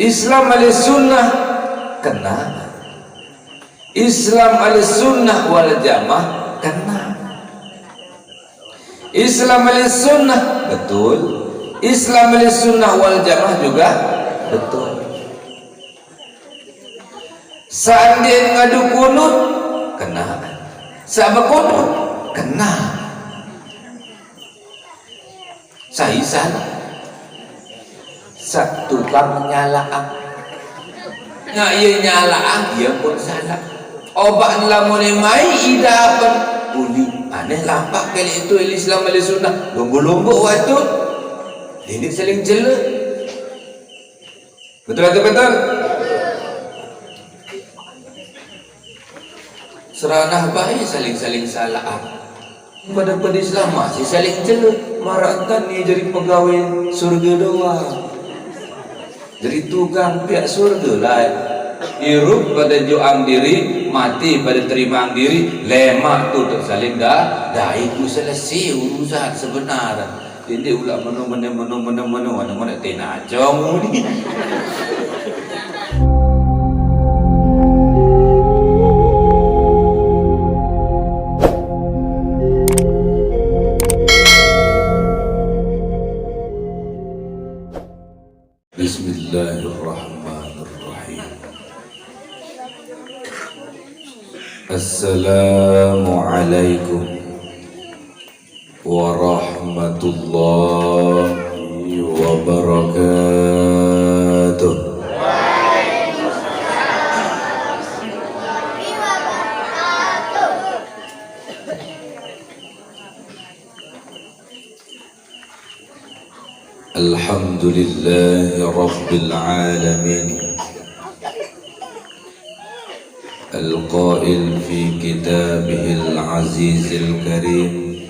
Islam Ahlussunnah kena, Islam Ahlussunnah wal Jamaah kena. Islam Ahlussunnah betul, Islam Ahlussunnah wal Jamaah juga betul. Seandainya ngadu kunut kena, sahabat kunut kena. Saya salah, satu tukang nyalaan, nggak ia nyalaan dia pun salah. Obat lamun mai ida apa uli aneh lampak kali itu Islam Ahlussunnah lumbu-lumbu waktu ini saling jela. Betul atau betul? Seranah baik saling salah. Pada Islam masih saling jela. Marahkan ni jadi pegawai surga doang, jadi tukang pihak surga lah. Hirup pada juang diri, mati pada terimang diri, lemak tu tak saling dah itu selesai urusan sebenarnya. Jadi ulah mana tina jong ni. Bismillahirrahmanirrahim. Assalamualaikum warahmatullahi wabarakatuh. Alhamdulillahi Rabbil Alamin. Al-Qail fi kitabihil azizil karim.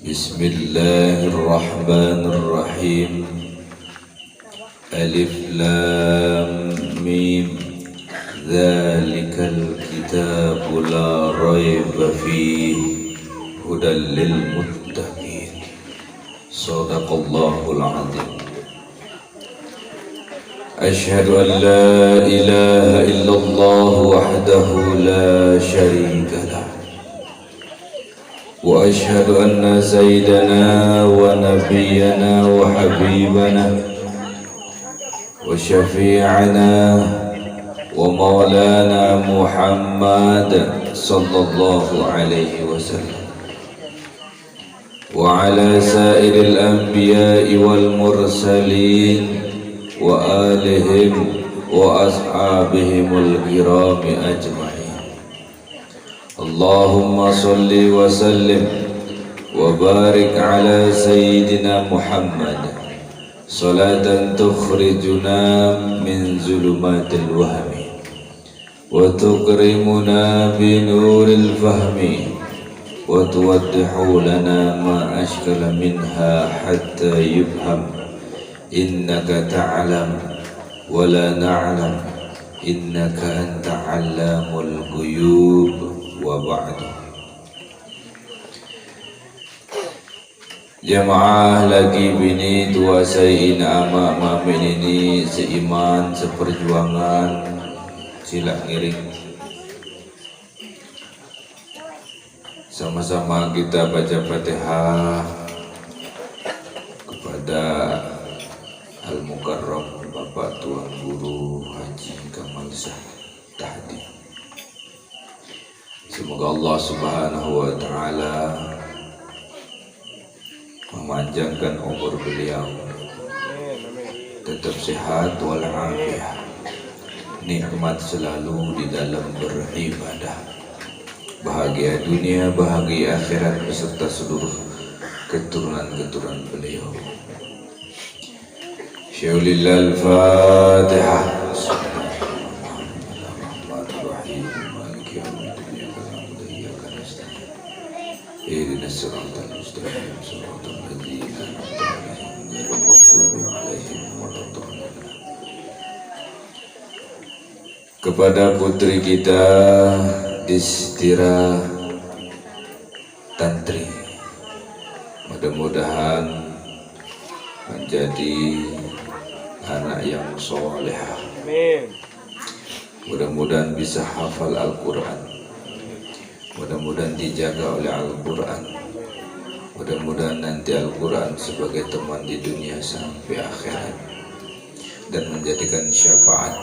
Bismillahirrahmanirrahim. Alif Lam Mim. Dzalikal kitabu la raiba fihi hudan lil muttaqin. Sadaqallahul azim. Asyhadu an la ilaha illallah wahdahu la syarika lah. Wa asyhadu anna sayyidana wa nabiyyana wa habibana wa syafi'ana wa maulana Muhammad sallallahu alaihi wasallam wa ala sa'iril anbiya'i wal mursalin wa alihim wa ashabihimul kirami ajma'in. Allahumma salli wa sallim wa barik ala sayyidina Muhammad salatan tukhrijuna min zulumatil wahmi wa tukrimuna bi nuril fahmi wa tuwaddihu lana ma ashkala minha hatta yufham. Innaka ta'lam wa la na'lam innaka anta 'allamul ghuyub wa ba'du. Jamaah lagi bini tua sayin ama mamin ini seiman seperjuangan, sila ngiring. Sama-sama kita baca Fatihah kepada Al-Mukarram Bapak Tuan Guru Haji Kamal Tahdi. Semoga Allah Subhanahu wa Ta'ala memanjangkan umur beliau, tetap sehat walafiat, nikmat selalu di dalam beribadah, bahagia dunia, bahagia akhirat beserta seluruh keturunan-keturunan beliau. Syaulillahi al-Fatihah. Bismillahirrahmanirrahim. Maliki yaumiddin. Ihdinas siratal mustaqim. Siratal ladzina an'amta 'alaihim ghairil maghdubi 'alaihim waladdallin. Kepada putri kita Distira Tantri, mudah-mudahan menjadi anak yang solehah. Amin. Mudah-mudahan bisa hafal Al-Quran, mudah-mudahan dijaga oleh Al-Quran, mudah-mudahan nanti Al-Quran sebagai teman di dunia sampai akhirat dan menjadikan syafaat.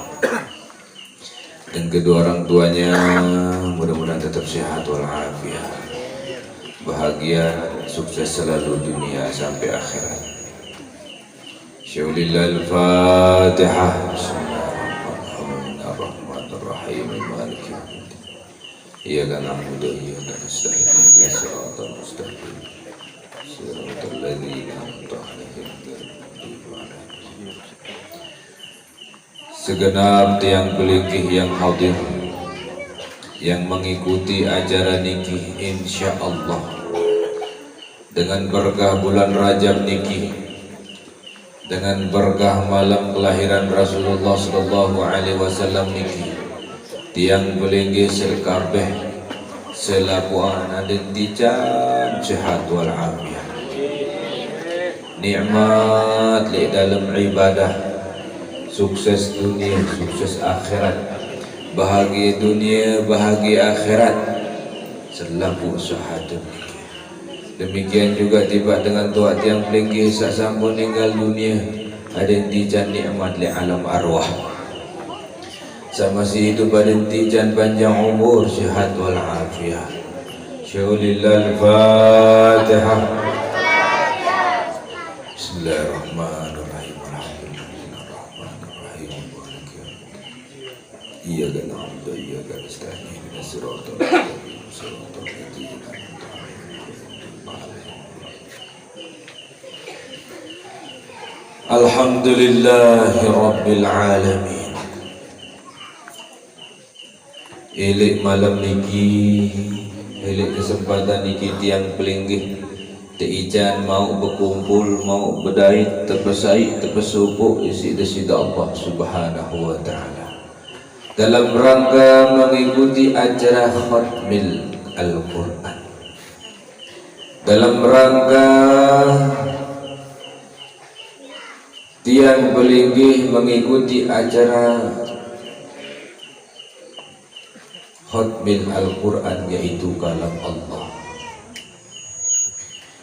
Dan kedua orang tuanya mudah-mudahan tetap sehat walafiat, bahagia, sukses selalu dunia sampai akhirat. Syaulillahi al-Fatihah. Bismillahirrahmanirrahim. Maliki yaumiddin. Iyyaka na'budu wa iyyaka nasta'in. Ihdinas siratal mustaqim. Siratal ladzina an'amta 'alaihim ghairil maghdubi 'alaihim. Segenap tiang pelingkih yang hadir, yang mengikuti acara niki, insya Allah dengan berkah bulan Rajab niki, dengan berkah malam kelahiran Rasulullah sallallahu alaihi wasallam niki, tiang pelingkih sekabeh selaku anak dan dican sehat wal afiat, nikmat li dalam ibadah, sukses dunia, sukses akhirat, bahagia dunia, bahagia akhirat selaku usaha. Demikian juga tiba dengan doa tiang pelingkih sak sampun meninggal dunia, ada yang dijan nikmat li alam arwah, sama si hidup ada yang dijan panjang umur, sehat wal afiat. Syaulillahi al-Fatihah. Bismillahirrahmanirrahim. Iyyaka na'budu wa iyyaka nasta'in. Ihdinas siratal mustaqim. Siratal ladzina an'amta 'alaihim. Alhamdulillahi rabbil alamin. Elek malam niki, elek kesempatan niki tiang pelingkih teijan mau berkumpul, mau berdait, terpesai, terpesupuk isi desida Allah subhanahu wa ta'ala dalam rangka mengikuti acara khatmil Al-Quran, dalam rangka tiang pelingkih mengikuti acara khatmil Al-Quran, yaitu kalam Allah.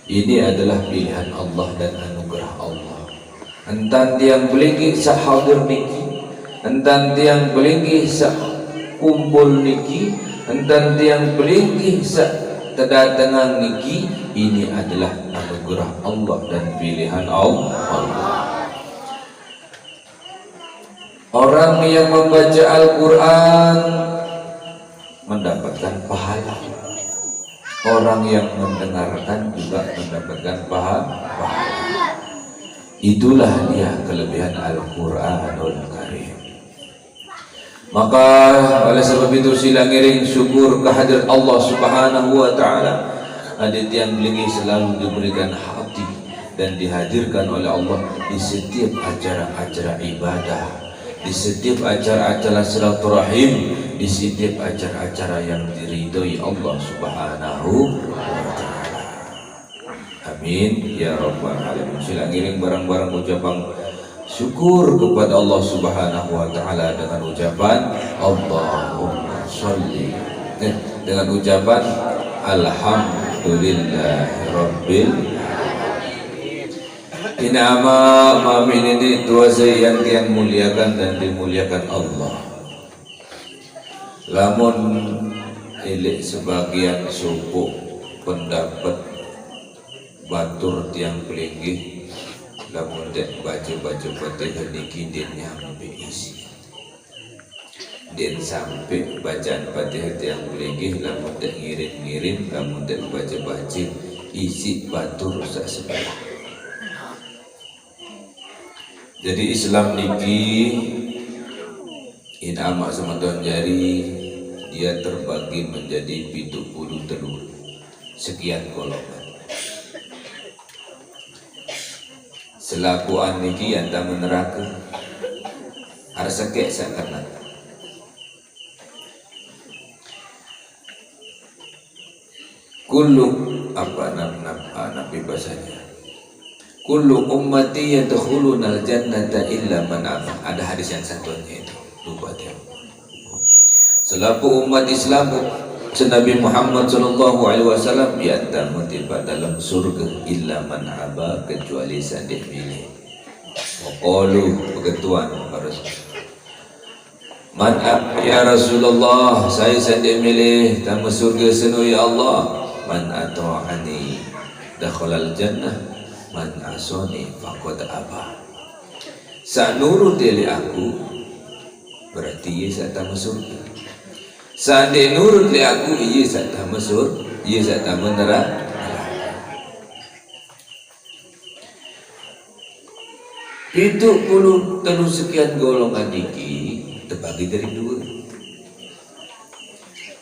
Ini adalah pilihan Allah dan anugerah Allah. Entan tiang pelingkih sak hadir niki, entan tiang pelingkih sak kumpul niki, entan tiang pelingkih sak kedatangan niki, ini adalah anugerah Allah dan pilihan Allah. Orang yang membaca Al-Quran mendapatkan pahala, orang yang mendengarkan juga mendapatkan pahala. Itulah dia kelebihan Al-Quranul Karim. Maka oleh sebab itu sila ngiring syukur kehadirat Allah subhanahu wa ta'ala. Ada tiang pelingkih selalu diberikan hati dan dihadirkan oleh Allah di setiap acara-acara ibadah, di setiap acara-acara silaturahim, di setiap acara-acara yang diridhoi Allah subhanahu wa ta'ala. Amin ya rabbal alamin. Sila ngiring barang-barang ucapan syukur kepada Allah subhanahu wa ta'ala dengan ucapan Allahumma sholli, dengan ucapan alhamdulillahi rabbil alamin. Inama mamin ini dua yang muliakan dan dimuliakan Allah. Lamun ilik sebagian suku pendapat batur tiang pelingkih, lamun dek baca-baca Fatihah niki den nyampe isi, den sampai bacaan Fatihah tiang pelingkih, lamun dek ngirim-ngirim, lamun dek baca-baca isi batur sak sebelah. Jadi Islam niki inama semeton jari, dia terbagi menjadi 70 telur sekian golongan. Selaku niki anda meneraka harus sekek sakana. Kullu apa nabi bahasanya? kullu ummati yadkhulunal jannata illa man aba. Ada hadis yang satunya itu, lupa dia. Selaku umat Islam Nabi Muhammad sallallahu alaihi wasallam yatamu tiba dalam surga illa man aba, kecuali sandik milih. Qalu ketuan harus man ya Rasulullah, saya sandik milih tamu surga seno ya Allah. Man ata'ani dakhalal jannah, man asani faqad aba. Sa nurut li aku berarti ia sak tamu surga. Sa de nurut li aku ia sak tamu surga, ia sak tamu neraka. Itu puluh telu sekian golongan iki terbagi dari dua.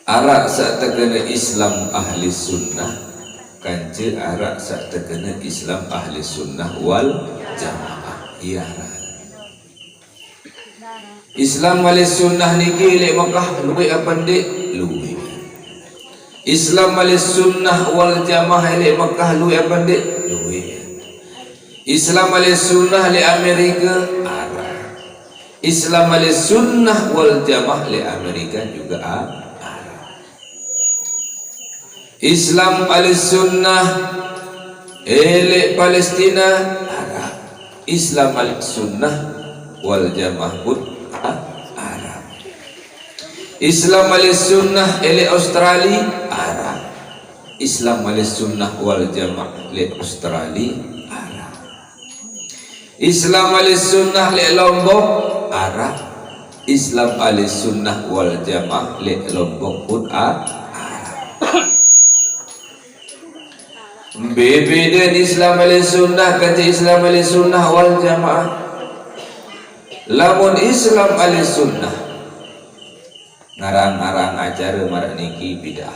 Arak sak terkena Islam ahli sunnah, kance arak sak terkena Islam ahli sunnah wal jamaah. Iya arak. Islam ahli sunnah niki lek Mekah luwe apa ndek? Luwe. Islam ahli sunnah wal jamaah lek Mekah luwe apa ndek? Luwe. Islam ahli sunnah li Amerika arah. Islam ahli sunnah wal jamaah li Amerika juga arah. Islam ahli sunnah li Palestina arah. Islam ahli sunnah wal jamaah pun arah. Islam ahli sunnah li Australia arah. Islam ahli sunnah wal jamaah li Australia. Islam ahli sunnah li Lombok arah. Islam ahli sunnah wal jamaah li Lombok pun arah. Berbeda Islam ahli sunnah kata Islam ahli sunnah wal jamaah. Lamun Islam ahli sunnah ngarang-ngarang acara marak niki bidah.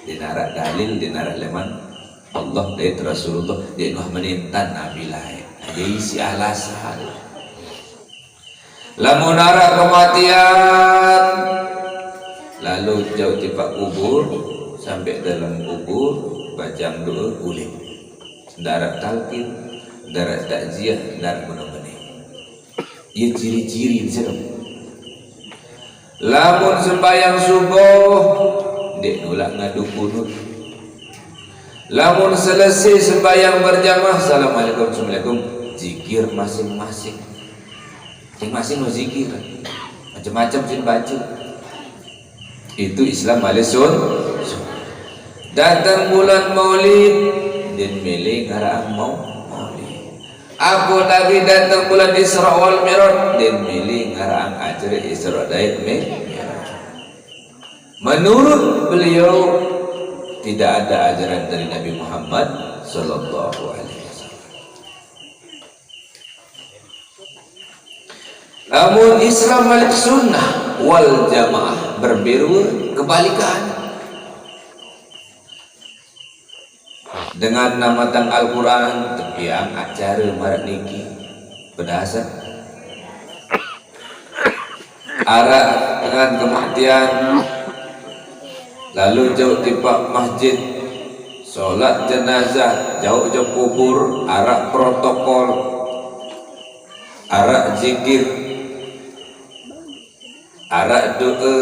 Dinarak dalil, dinarak leman Allah dan Rasulullah dia noh menintan Nabi lain. Jadi isi alasan. Lamun arah kematian lalu jauh tipak kubur sampai dalam kubur baca doa boleh. Darat talqin, darat takziah, darat menemani. Ia ciri-ciri serem. Lamun sembahyang subuh dek nolak ngadu kunut. Lamun selesai sembahyang berjamaah, assalamualaikum, assalamualaikum, zikir masing-masing. Masing-masing mau zikir, macam-macam sin baca. Itu Islam ahli sunnah. Datang bulan Maulid, dan milih ngarang Maulid. Abu Nabi datang bulan Isra wal Mi'raj, dan milih ngarang acara Isra dan Mi'raj. Menurut beliau tidak ada ajaran dari Nabi Muhammad sallallahu alaihi wasallam. Namun Islam ahli sunnah wal jamaah berbeda kebalikan. Dengan nama tang Al-Quran tepiang acara marak niki berdasar arah dengan kematian. Lalu jauh tipak masjid, solat jenazah, jauh kubur, arak protokol, arak zikir, arak doa,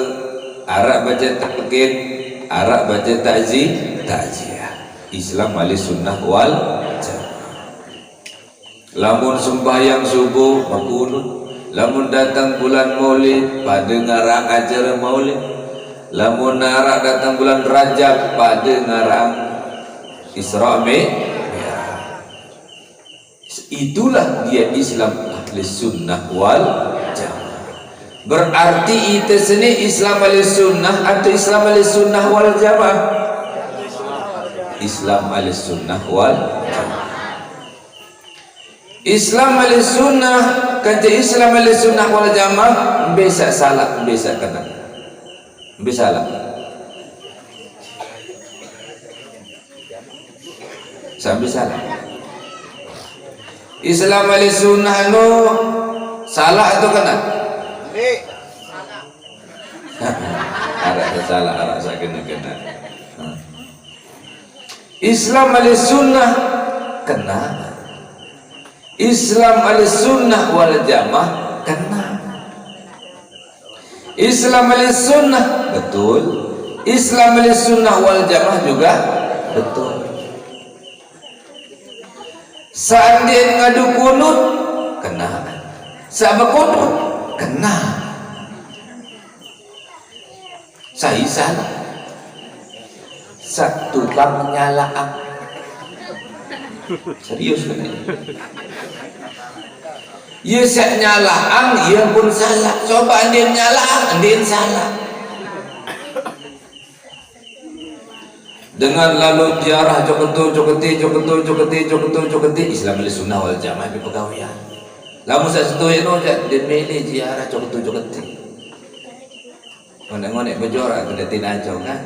arak baca takbir, arak baca takziah. Islam ahli sunnah wal jamaah. Lamun sembahyang subuh makunut, lamun datang bulan Maulid pada ngarang acara Maulid. Lamun narak datang bulan Rajab pada ngarang Isra Mi'raj. Itulah dia Islam ahli sunnah wal jamaah. Berarti itu seni Islam ahli sunnah atau Islam ahli sunnah wal jamaah? Islam ahli sunnah wal jamaah. Islam ahli sunnah kata Islam ahli sunnah wal jamaah bisa salah, bisa kena. Bisa lah. Sampai salah. Islam ahli sunnah no salah atau kena? Salah. Ada salah, ada sakit kena. Islam ahli sunnah kena. Islam al-sunnah wal jamaah kena. Islam al-sunnah betul, Islam al-sunnah wal jamaah juga betul. Saat dia ngadu kunut kena, saat berkunut kena. Saya salah, saat tukang nyalaak serius kan ini? Ya saya nyalaang, ia pun salah. Coba andin nyalaang, andin salah. Dengan lalu ziarah joketi Islam al-sunnah wal jamaah di pegawaian. Lamun saya setuju no dia milih ziarah joketi. Ngonek-ngonek bejora kada tinajong kan.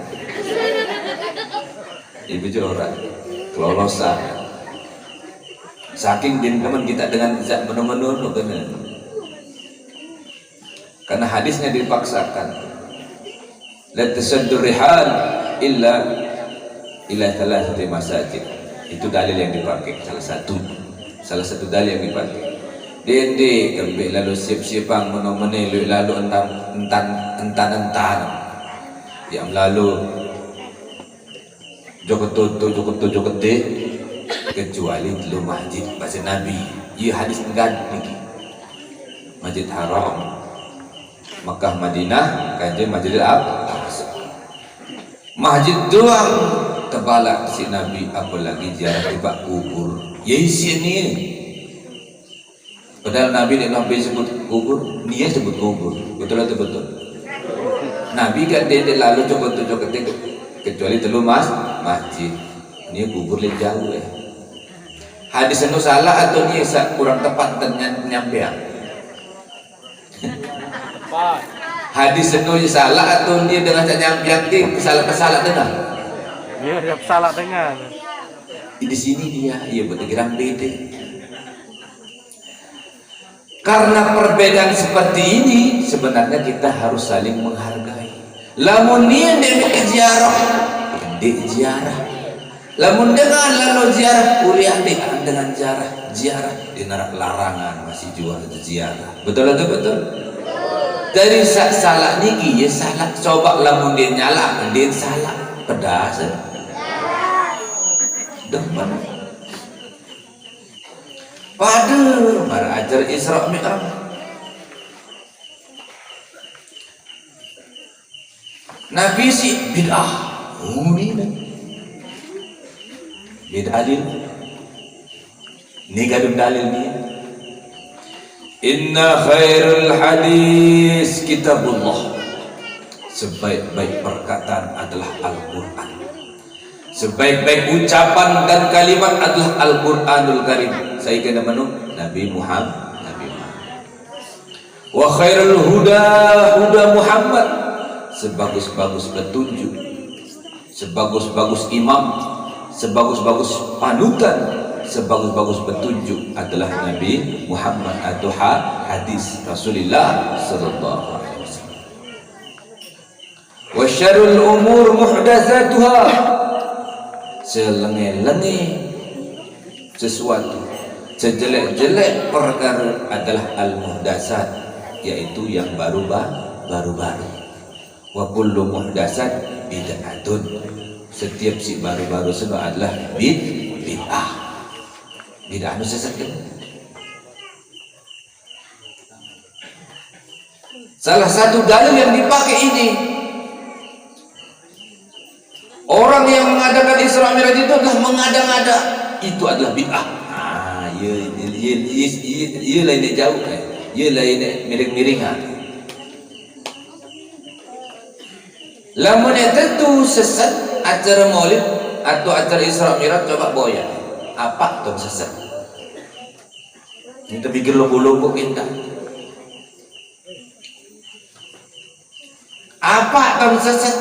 Di bejora kelolosan. Saking din teman kita dengan menu-menu benar. Karena hadisnya dipaksakan. La tasaddu rihal illa thalathati masajid. Itu dalil yang dipakai, salah satu dalil yang dipakai. Dende kembali lalu siap-siapang menu-menu lalu entan yang lalu joketi kecuali lu masjid bahasa Nabi. Ia hadis enggak lagi. Masjid Haram, Makkah, Madinah, kajian Masjidil Aqsa. Masjid doang tebalak si Nabi, apalagi ziarah tiba kubur. Ya sini. Padahal Nabi sebut kubur, dia sebut kubur. Betul atau betul? Nabi kan dia lalu joketi kecuali telu masjid. Ini kubur lebih jauh Hadis itu salah atau dia kurang tepat nyampean? Hadis itu salah atau dia dengan nyampean dia salah dengar? Dia salah dengar. Di sini dia, bergerak beda. Karena perbedaan seperti ini sebenarnya kita harus saling menghargai. Lamun dia ziarah, lamun dengan lalu ziarah kuliah dengan ziarah di neraka larangan masih jual ziarah. Betul atau betul? Dari salah niki ya salah. Coba lamun dia nyala, dia salah pedas. Demen. Pada berajar Isra Mi'raj. Nabi si bid'ah. Dalil ini gadung dalil ni. Inna khairul hadis kitabullah. Sebaik-baik perkataan adalah Al-Quran. Sebaik-baik ucapan dan kalimat adalah Al-Quranul Karim. Saya kena menu Nabi Muhammad. Wa khairul huda Muhammad. Sebagus-bagus petunjuk, sebagus-bagus imam, sebagus-bagus panutan, sebagus-bagus petunjuk adalah Nabi Muhammad atau hadis Rasulullah sallallahu alaihi wasallam. Wa syarrul umur muhdatsatuha. Selenge-lenge sesuatu, sejelek-jelek perkara adalah al-muhdatsat, yaitu yang baru-baru. Wa kullu muhdatsat bid'atun. Setiap si baru-baru semua adalah bid'ah. Bid'ah itu sesat kan? Salah satu dalil yang dipakai ini, orang yang mengadakan Isra Mi'raj itu adalah mengada-ngada. Itu adalah bid'ah. Ia lain jauh, ia lain miring-miringan. Lamun itu sesat acara maulid atau acara Isra Mi'raj, coba boya apa tuh sesat. Kita pikir logo-logo kita apa tuh sesat.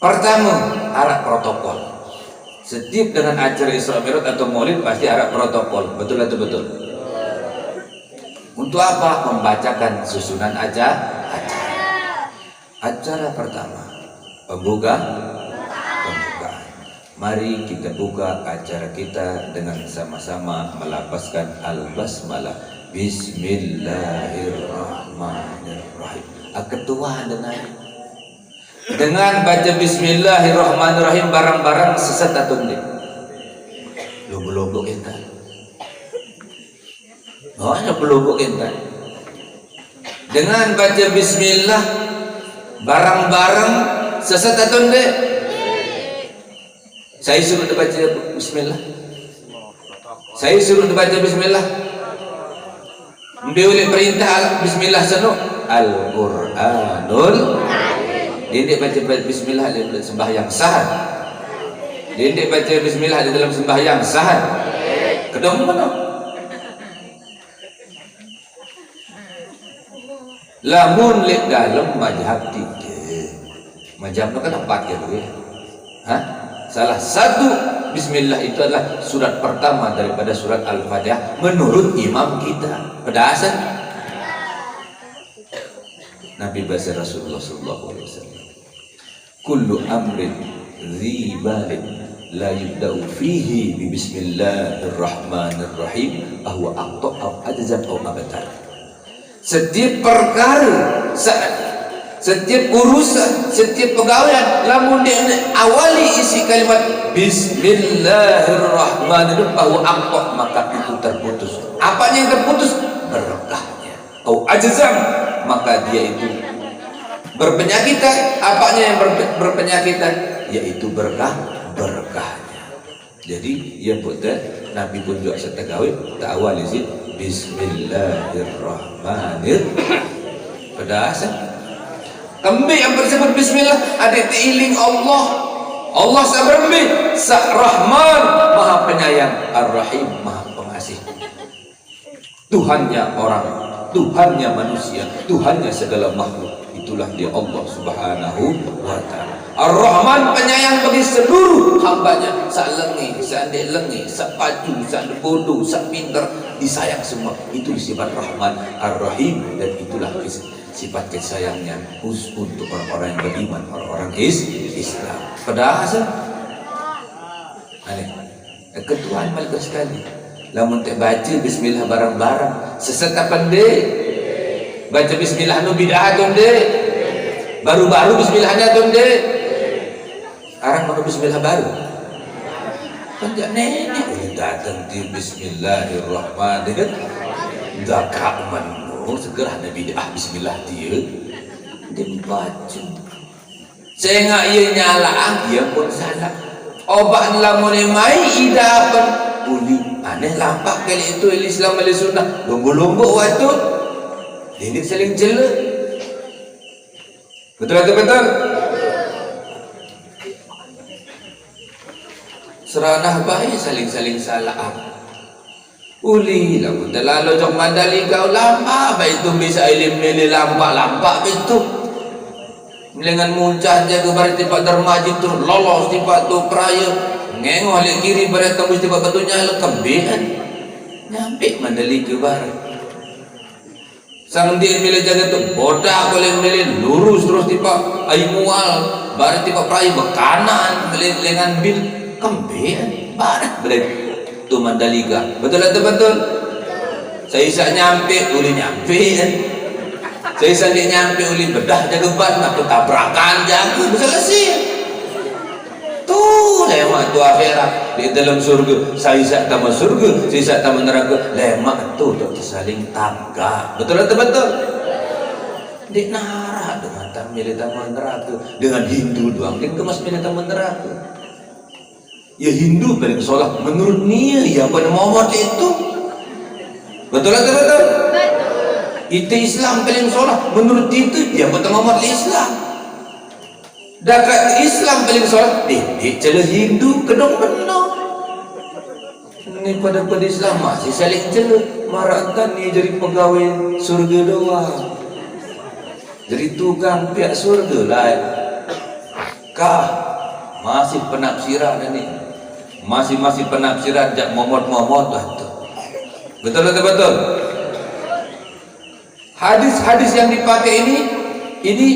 Pertama, arah protokol. Setiap dengan acara Isra Mi'raj atau maulid pasti arah protokol. Betul atau betul? Untuk apa? Membacakan susunan acara pertama. pembukaan. Mari kita buka acara kita dengan sama-sama melafazkan al-basmalah. Bismillahirrahmanirrahim. Ketua dengan baca Bismillahirrahmanirrahim barang-barang sesat atau tidak? Logo-logo kita. Hanya logo kita. Dengan baca Bismillah barang-barang sesat atau tidak? Saya suruh baca Bismillah. Saya suruh baca Bismillah. Boleh perintah Bismillah sanu Al-Qur'anul. Dia baca Bismillah di dalam sembahyang sahad. Dia baca Bismillah di dalam sembahyang sahad. Kedong mana? Lamun lek dalam mazhab tiga. Mazhab kan empat gitu ya. Hah? Salah satu Bismillah itu adalah surat pertama daripada surat Al-Fatihah menurut imam kita. Pada asal Nabi bahasa Rasulullah SAW, kullu amrin zibalin la yubda'u fihi bi bismillahirrahmanirrahim ahwa aqta' aw ajzam aw abatar. Setiap perkara, setiap urusan, setiap pegawaian, lamun dia awali isi kalimat Bismillahirrahmanirrahim bahwa aqta', maka itu terputus. Apanya yang terputus? Berkahnya. Au ajzam, maka dia itu berpenyakitan. Apanya yang berpenyakitan? Yaitu berkahnya. Jadi ya putar Nabi pun juga setegawai tak awali sih Bismillahirrahmanirrahim. Pada asal kembali yang bersebut Bismillah ada tiiling Allah. Allah sabarbi Rahman, Maha Penyayang, Ar-Rahim, Maha Pengasih. Tuhannya orang, Tuhannya manusia, Tuhannya segala makhluk. Itulah dia Allah Subhanahu wa Ta'ala. Ar-Rahman, penyayang bagi seluruh hambanya. Sak lengi, sak lengi, sak pacu, sak bodoh, sak pintar, disayang semua. Itu sifat Rahman. Ar-Rahim, dan itulah sifat kasih sayangnya khusus untuk orang-orang yang beriman, orang-orang Islam. Pada asal ketuaan malaikat sekali. Lamun tak baca Bismillah barang-barang sesat apa ndek? Baca Bismillah nu bid'ah tu ndek? Baru-baru Bismillahnya tu ndek? Arang mana Bismillah baru? Kan jak nenek datang di Bismillahirrahmanirrahim. Zakak manu segera ada bid'ah Bismillah dia baca. Saya ngak ia nyala dia pun salah. Obat lamun mai idapan uli aneh lampak kali itu Islam al sunnah lumbu-lumbu waktu ini saling jela. Betul atau betul? Seranah baik saling salah. Uli lamun terlalu jok mandali kau lampak baik tu bisa ilim milih lampak itu. Melengan muncah jaga barat tipak dermaji tu lolos tipak tu peraya ngengok alik kiri barat tembus tipak batunya lekembihan nyampe mandali ke barat. Sang dia milih jaga tu bodak boleh milih lurus terus tipak ayu mual barat tipak peraya bekanan melengan bil kembihan barat barat tu Mandalika. Betul atau betul? Saya isak nyampe uli nyampe kan. Saya sandi nyampe uli bedah jaga ban atau tabrakan jaga selesai. Tuh lemak tu akhirat di dalam surga. Saya isak tamu surga, saya isak tamu neraka. Lemak tu tak tersaling tangga. Betul atau betul? Di narah dengan milih tamu neraka dengan Hindu doang. Dia kemas milih tamu neraka. Ya Hindu paling sholat menurut Nia yang pada Muhammad itu. Betul atau betul? Itu Islam paling sholat menurut itu yang pada Muhammad Islam. Dekat Islam paling sholat dia celah Hindu kedong benar. Ini pada Islam masih saling celah. Marahkan ni jadi pegawai surga doang. Jadi tukang pihak surga lah. Kah masih penafsiran ini. Masih penafsiran jak momot lah tu. Betul atau betul? Hadis-hadis yang dipakai ini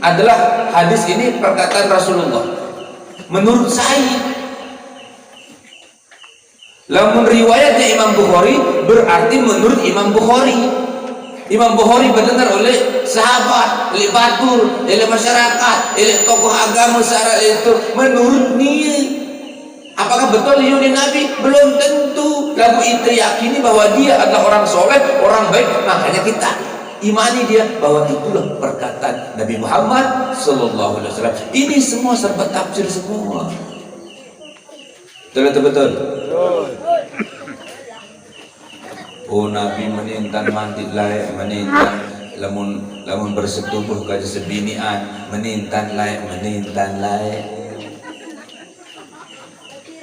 adalah hadis ini perkataan Rasulullah. Menurut saya, lamun riwayatnya Imam Bukhari berarti menurut Imam Bukhari. Imam Bukhari mendengar oleh sahabat, oleh batur, oleh masyarakat, oleh tokoh agama secara itu menurut dia. Apakah betul ini Nabi? Belum tentu. Lalu kita yakini bahwa dia adalah orang soleh, orang baik, makanya kita imani dia bahwa itulah perkataan Nabi Muhammad sallallahu alaihi wasallam. Ini semua serba tafsir semua. Betul. Oh Nabi menintan mati layak menintan lamun bersetubuh kaji sebinian menintan layak.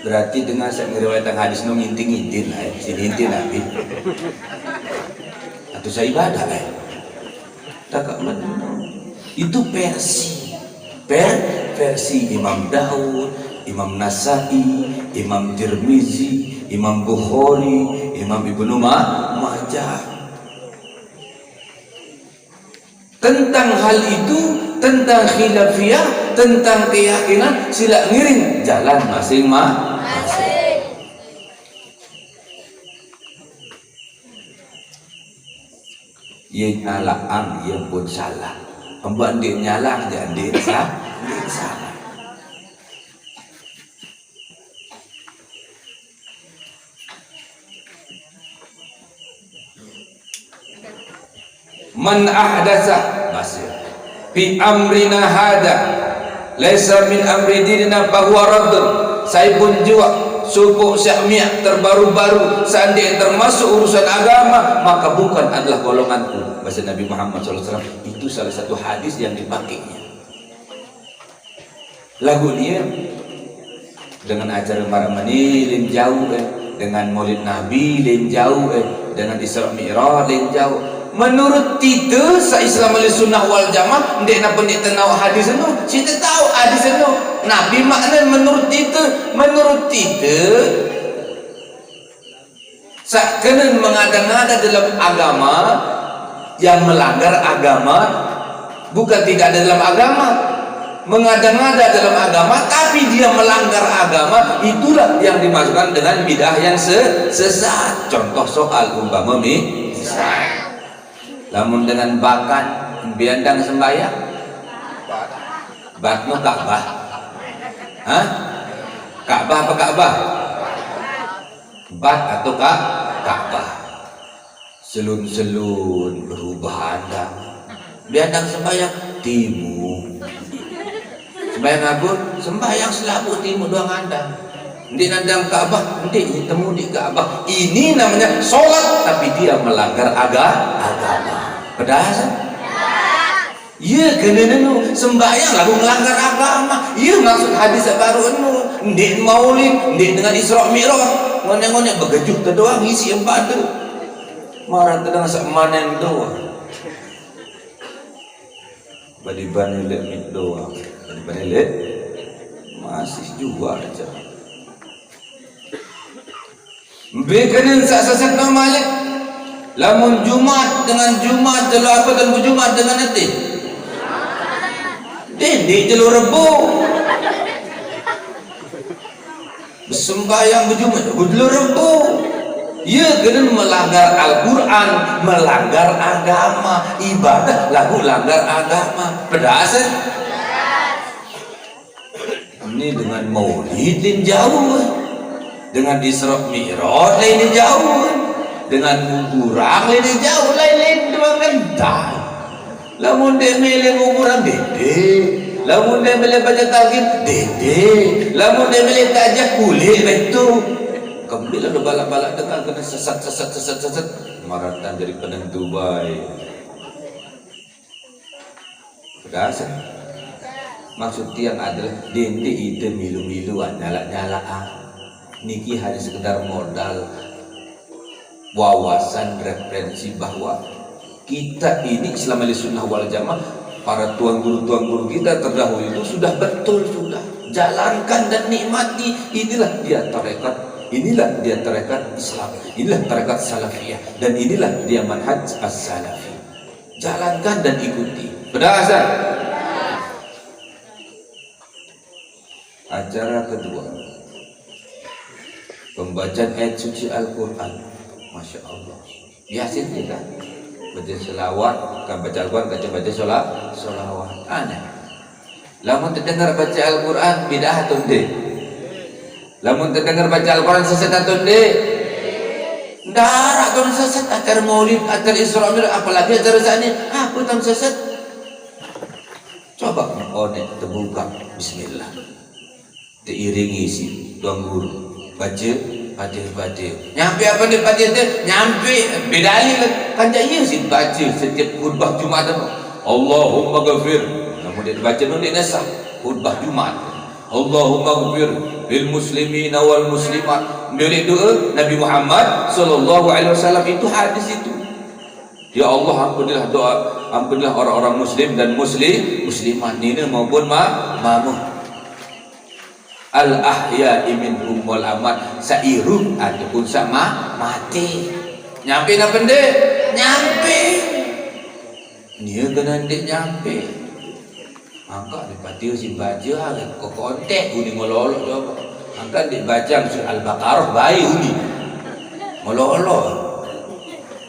Berarti dengan saya ngeriwayatkan hadis nu nginting lah si ngintin Nabi. Atau saya ibadah lah. Tak itu versi Imam Daud, Imam Nasai, Imam Tirmizi, Imam Bukhari, Imam Ibnu Majah. Tentang hal itu, tentang khilafiyah, tentang keyakinan, sila ngiring jalan masing-masing. Ia nyalaang, ia pun salah. Membuat dia nyalang, dia salah. Man ahdasa masih fi amrina hada laisa min amri dinina bahwa raddun. Saya pun juga suku syahmiah terbaru-baru seandainya termasuk urusan agama maka bukan adalah golonganku. Bahasa Nabi Muhammad SAW. Itu salah satu hadis yang dipakainya. Lagu dia dengan acara maramani lin jauh dengan maulid Nabi lin jauh dengan Isra Mi'raj lin jauh. Menurut kita se-Islam al-Sunnah wal Jamaah ndek napa ndek tenau hadis itu kita tahu hadis itu Nabi makna menurut kita sakkeun mengada-ngada dalam agama yang melanggar agama bukan tidak ada dalam agama mengada-ngada dalam agama tapi dia melanggar agama itulah yang dimasukkan dengan bidah yang sesat. Contoh soal umpama misal lamun dengan bakan biandang sembahyang batmu Ka'bah Ka'bah apa Ka'bah bat atau Ka'bah selun-selun berubah andang biandang sembahyang timu sembahyang agur sembahyang selabu timu doang andang di nandang Ka'bah di temu di Ka'bah ini namanya sholat tapi dia melanggar agama. Pedas? Iya, kena sembahyang lagu melanggar agama. Iya maksud hadis baru nu, ndek maulid, ndek dengan Isra Mi'raj, ngone-ngone begejuk teh doang isi empat tu. Marah teh sak manen doang. Badi-bani lek doang. Badi-bani lek masih juga aja. Bekanin sak-sak malik. Lamun Jumat dengan Jumat jelo apa dan Jumat dengan nanti Dede jelo Rebo sembahyang berjumat jelo Rebo ia kena melanggar Al-Quran melanggar agama ibadah lagu langgar agama pedas ini dengan maulid lain jauh dengan Isra Mi'raj lain jauh dengan kuburan lain jauh lain dua mentah lamun dia milih kuburan dede lamun dia milih baca talqin dede lamun dia milih tajak kulit itu kembali ada balak-balak dengan kena sesat maratan jadi penentu baik pedas maksud tiang adalah dende itu milu-miluan nyala-nyalaan niki hanya sekedar modal wawasan referensi bahwa kita ini Islam al-Sunnah wal Jamaah para tuan guru kita terdahulu itu sudah betul sudah jalankan dan nikmati inilah dia tarekat Islam inilah tarekat salafiyah dan inilah dia manhaj as-salafi jalankan dan ikuti berdasar Acara kedua, pembacaan ayat suci Al-Quran. Masya Allah. Biasa kita baca selawat, kan baca Al-Quran, kan baca selawat. Aneh. Lamun terdengar baca Al-Quran bidah atau tidak? Lamun terdengar baca Al-Quran sesat atau tidak? Darat atau sesat. Acara maulid, acara Isra Mi'raj, apalagi acara saat ini, apa tam sesat? Coba terbuka. Bismillah. Diiringi si tuan guru baca Fatihah. Nyampe apa ni Fatihah tu? Nyampe bedali kan jaya si baca setiap khutbah Jumaat tu. Allahumma ghafir. Namun dia baca tu dia nasah khutbah Jumaat. Allahumma ghafir lil muslimina wal muslimat. Boleh doa Nabi Muhammad sallallahu alaihi wasallam, itu hadis itu. Ya Allah, ampunilah doa, ampunilah orang-orang muslim dan muslimat nina maupun mamuh. Al-ahya'i minhum wal amat, sairuh ataupun sama mati. Nyampe nak benda? Nyampe. Dia kena ndik nyampe. Angkat di patio si baca hari kau kontek uni mololok coba. Angkat di baca surah Al-Baqarah bayi uni mololok.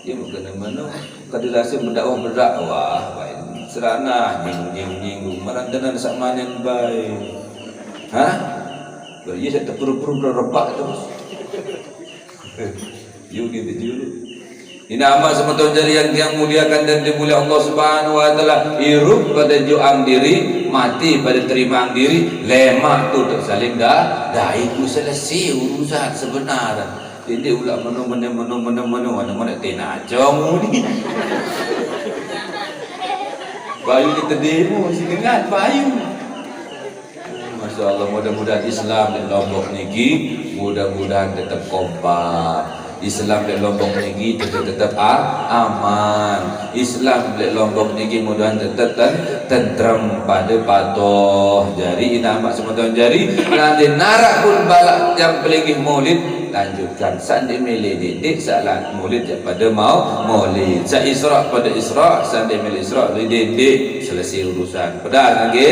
Dia bukan mana kada rasa berdakwah baik. Serana nyinggung marandanan sak manen baik. Ha? Dia saya terpuru-puru berebak terus. Yuk gitu dulu. Ini amal semeton jari yang muliakan dan dimuliakan Allah Subhanahu wa taala. Hirup pada juang diri, mati pada terima diri, lemak tu tersaling dah itu selesai urusan sebenar. Jadi ulah menu mana tina jong ni. Bayu kita demo si dengan bayu. Masya Allah, mudah-mudahan Islam di Lombok niki mudah-mudahan tetap kompak. Islam di Lombok niki tetap aman. Islam di Lombok niki mudah-mudahan tetap tentrem pada patuh. Jadi nama semeton jari nanti narak pun balak yang pelingih maulid lanjutkan sandi milih didik salat maulid pada maulid sa Isra pada Isra sandi milih Isra didik selesai urusan. Pedas lagi.